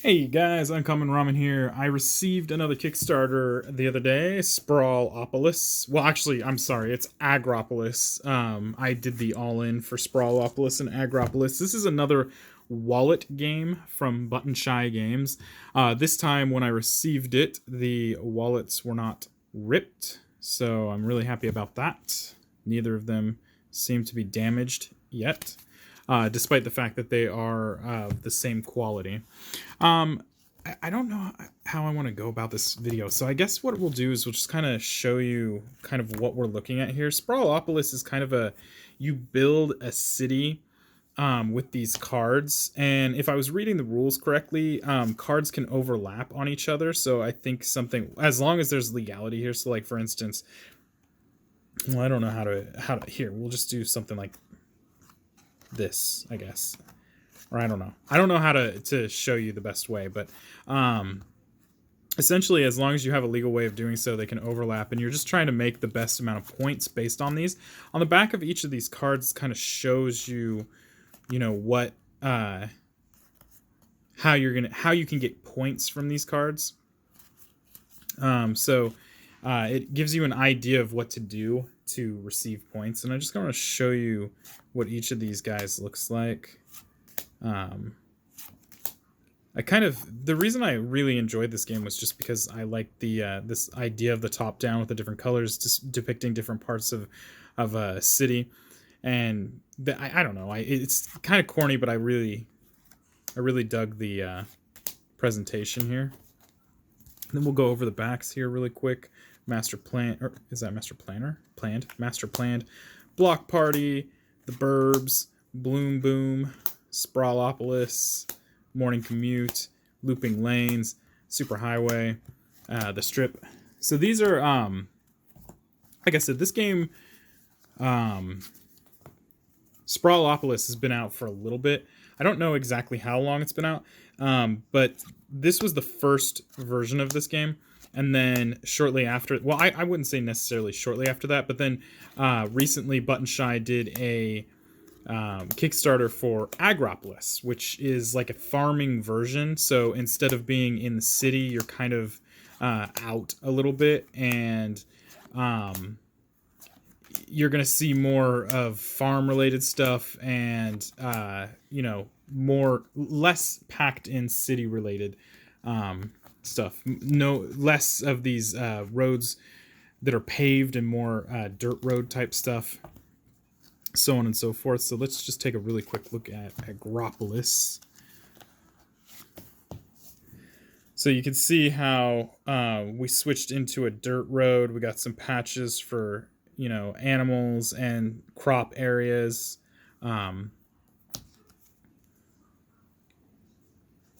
Hey guys, Uncommon Ramen here. I received another Kickstarter the other day, Sprawlopolis. Well, actually, I'm sorry, it's Agropolis. I did the all-in for Sprawlopolis and Agropolis. This is another wallet game from Button Shy Games. This time, when I received it, the wallets were not ripped, so I'm really happy about that. Neither of them seem to be damaged yet. Despite the fact that they are of the same quality. I don't know how I want to go about this video, so I guess what we'll do is we'll just kind of show you kind of what we're looking at here. Sprawlopolis is kind of you build a city with these cards, and if I was reading the rules correctly, cards can overlap on each other, so I think something, as long as there's legality here, so like for instance, well, I don't know how to here, we'll just do something like this, I guess. Or I don't know how to show you the best way, but essentially, as long as you have a legal way of doing so, they can overlap, and you're just trying to make the best amount of points based on these. On the back of each of these cards kind of shows you, what how you can get points from these cards. It gives you an idea of what to do to receive points, and I'm just going to show you what each of these guys looks like. The reason I really enjoyed this game was just because I liked the this idea of the top down with the different colors just depicting different parts of a city, and I don't know, it's kind of corny, but I really dug the presentation here. And then we'll go over the backs here really quick. Master plan, or is that master planner? Master planned, block party, the burbs, bloom boom, Sprawlopolis, morning commute, looping lanes, super highway, the strip. So these are, like I said, this game, Sprawlopolis has been out for a little bit. I don't know exactly how long it's been out, but this was the first version of this game. And then shortly after, well, I wouldn't say necessarily shortly after that, but then recently Button Shy did a Kickstarter for Agropolis, which is like a farming version. So instead of being in the city, you're kind of out a little bit, and you're going to see more of farm related stuff and, less packed in city related stuff. No less of these roads that are paved and more dirt road type stuff, so on and so forth. So let's just take a really quick look at Agropolis. So you can see how we switched into a dirt road. We got some patches for animals and crop areas.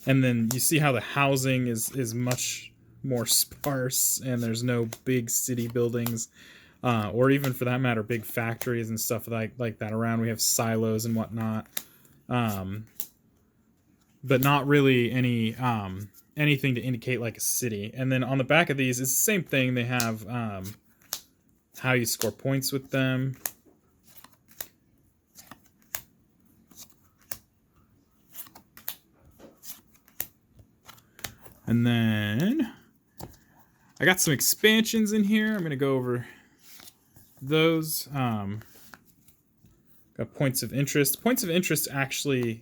And then you see how the housing is much more sparse, and there's no big city buildings, or even for that matter, big factories and stuff like that around. We have silos and whatnot, but not really anything to indicate like a city. And then on the back of these, it's the same thing. They have how you score points with them. And then I got some expansions in here. I'm going to go over those. Got points of interest. Points of interest actually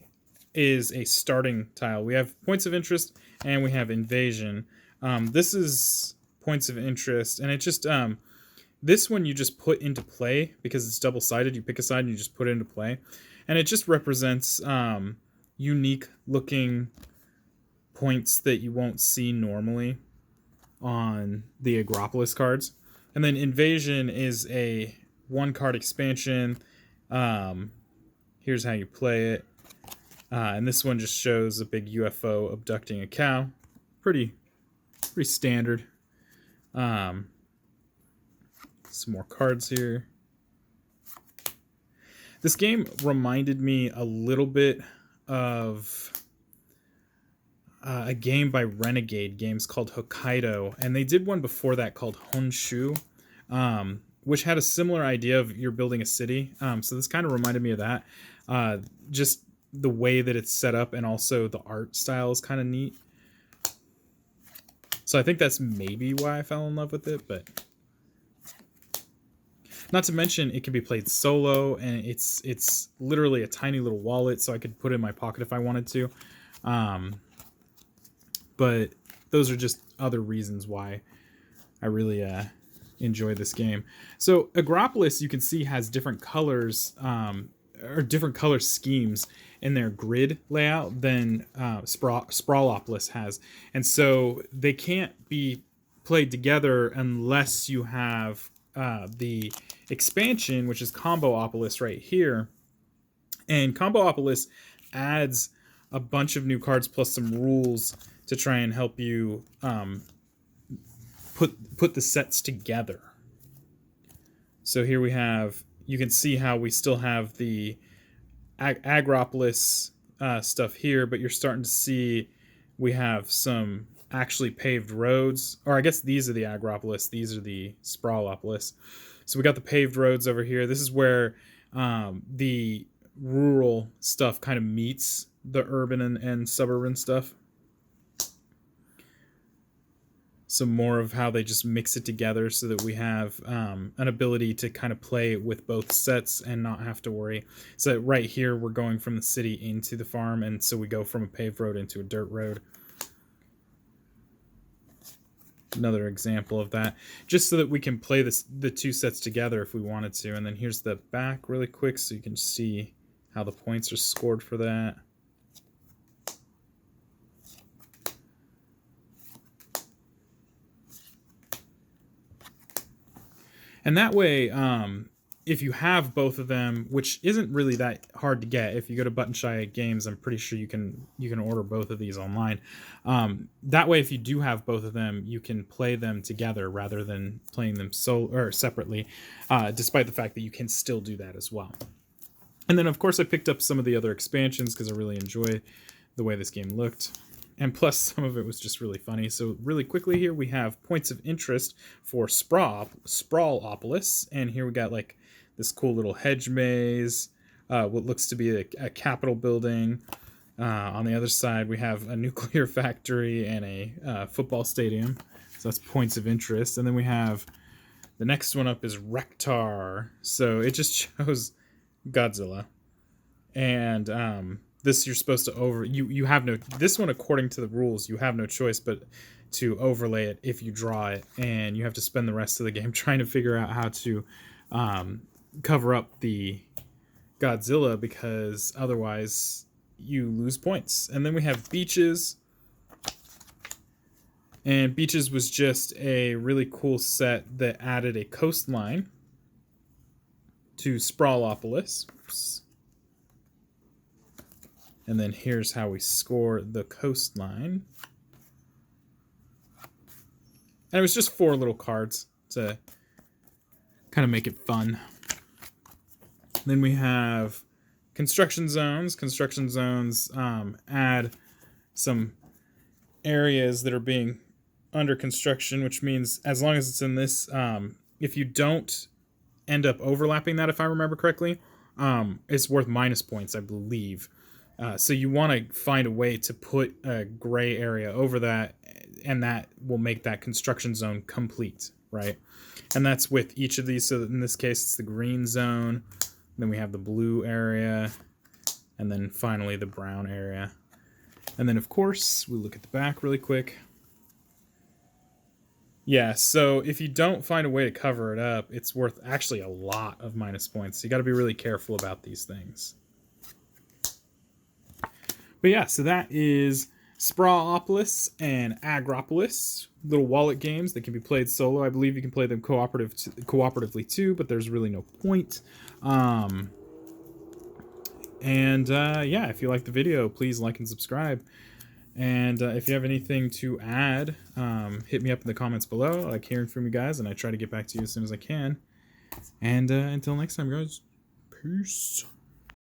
is a starting tile. We have points of interest and we have invasion. This is points of interest, and it just this one you just put into play because it's double-sided. You pick a side and you just put it into play, and it just represents unique looking points that you won't see normally on the Agropolis cards. And then invasion is a one card expansion. Here's how you play it, and this one just shows a big UFO abducting a cow. Pretty standard. Some more cards here. This game reminded me a little bit of a game by Renegade Games called Hokkaido, and they did one before that called Honshu, which had a similar idea of you're building a city. So this kind of reminded me of that. Just the way that it's set up, and also the art style is kind of neat. So I think that's maybe why I fell in love with it, but not to mention it can be played solo, and it's literally a tiny little wallet, so I could put it in my pocket if I wanted to. But those are just other reasons why I really enjoy this game. So Agropolis, you can see, has different colors or different color schemes in their grid layout than Sprawlopolis has, and so they can't be played together unless you have the expansion, which is Comboopolis right here. And Comboopolis adds a bunch of new cards plus some rules to try and help you put the sets together. So here we have, you can see how we still have the Agropolis stuff here, but you're starting to see we have some actually paved roads, or I guess these are the Agropolis, these are the Sprawlopolis. So we got the paved roads over here. This is where the rural stuff kind of meets the urban and suburban stuff. Some more of how they just mix it together so that we have an ability to kind of play with both sets and not have to worry. So right here, we're going from the city into the farm, and so we go from a paved road into a dirt road. Another example of that, just so that we can play the two sets together if we wanted to. And then here's the back really quick so you can see how the points are scored for that. And that way, if you have both of them, which isn't really that hard to get, if you go to Button Shy Games, I'm pretty sure you can order both of these online. That way, if you do have both of them, you can play them together rather than playing them separately, despite the fact that you can still do that as well. And then, of course, I picked up some of the other expansions because I really enjoy the way this game looked. And plus, some of it was just really funny. So really quickly here, we have points of interest for Sprawlopolis. And here we got like this cool little hedge maze, what looks to be a Capitol building. On the other side, we have a nuclear factory and a football stadium. So that's points of interest. And then we have the next one up is Rektar. So it just shows Godzilla. And this you're supposed to you have no, this one according to the rules you have no choice but to overlay it if you draw it, and you have to spend the rest of the game trying to figure out how to cover up the Godzilla, because otherwise you lose points. And then we have Beaches, and Beaches was just a really cool set that added a coastline to Sprawlopolis. Oops. And then here's how we score the coastline. And it was just 4 little cards to kind of make it fun. Then we have construction zones. Construction zones add some areas that are being under construction, which means as long as it's in this, if you don't end up overlapping that, if I remember correctly, it's worth minus points, I believe. So you want to find a way to put a gray area over that, and that will make that construction zone complete, right? And that's with each of these. So in this case, it's the green zone. Then we have the blue area, and then finally the brown area. And then, of course, we look at the back really quick. Yeah, so if you don't find a way to cover it up, it's worth actually a lot of minus points. So you got to be really careful about these things. But yeah, so that is Sprawlopolis and Agropolis, little wallet games that can be played solo. I believe you can play them cooperatively too, but there's really no point. Yeah, if you like the video, please like and subscribe. And if you have anything to add, hit me up in the comments below. I like hearing from you guys, and I try to get back to you as soon as I can. And until next time, guys, peace.